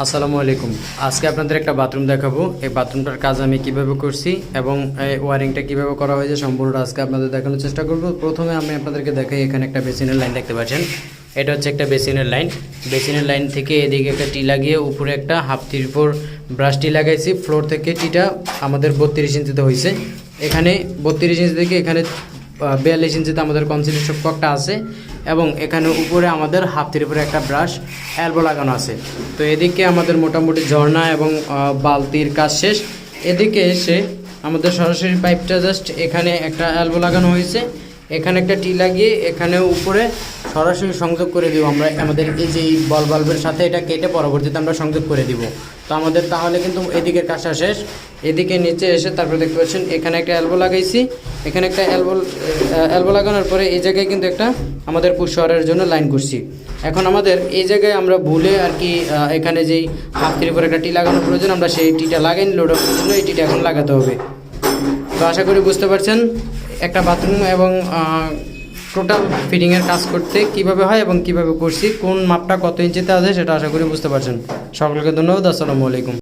আসসালামু আলাইকুম। আজকে আপনাদের একটা বাথরুম দেখাবো। এই বাথরুমটার কাজ আমি কিভাবে করছি এবং এই ওয়ারিংটা কিভাবে করা হয়েছে সম্পূর্ণটা আজকে আপনাদের দেখানোর চেষ্টা করব। প্রথমে আমি আপনাদেরকে দেখাই, এখানে একটা বেসিনের লাইন দেখতে পাচ্ছেন। এটা হচ্ছে একটা বেসিনের লাইন। বেসিনের লাইন থেকে এদিকে একটা টি লাগিয়ে উপরে একটা হাফ 3/4 ব্রাশ টি লাগাইছি। ফ্লোর থেকে টিটা আমাদের 32 ইঞ্চিতে হয়েছে। এখানে 32 ইঞ্চি থেকে এখানে 42 ইঞ্চিতে আমাদের কনসিলেশন ককটা আছে এবং এখানে উপরে আমাদের হাফ 3/4 একটা ব্রাশ এলবো লাগানো আছে। তো এদিকে আমাদের মোটামুটি ঝর্ণা এবং বালতির কাজ শেষ। এদিকে এসে আমাদের সরাসরি পাইপটা জাস্ট এখানে একটা এলবো লাগানো হয়েছে, এখানে একটা টি লাগিয়ে এখানে উপরে সরাসরি সংযোগ করে দিব আমরা আমাদের এই যে বল বাল্বের সাথে এটা কেটে পরবর্তীতে আমরা সংযোগ করে দিব। তো আমাদের তাহলে কিন্তু এদিকের কাজটা শেষ। এদিকে নিচে এসে তারপরে দেখতে পাচ্ছেন এখানে একটা এলবো লাগাইছি, এখানে একটা এলবো লাগানোর পরে এই জায়গায় কিন্তু একটা আমাদের পুশ শাওয়ারের জন্য লাইন করছি। এখন আমাদের এই জায়গায় আমরা ভুলে আর কি এখানে যেই হাফ 3/4 একটা টি লাগানোর প্রয়োজন, আমরা সেই টিটা লাগাইনি লোডের জন্য এই টিটা এখন লাগাতে হবে। তো আশা করি বুঝতে পারছেন একটা বাথরুম এবং টোটাল ফিটিংয়ের কাজ করতে কিভাবে হয় এবং কিভাবে করছি, কোন মাপটা কত ইঞ্চিতে আছে সেটা আশা করি বুঝতে পারছেন। সকলকে ধন্যবাদ। আসসালামু আলাইকুম।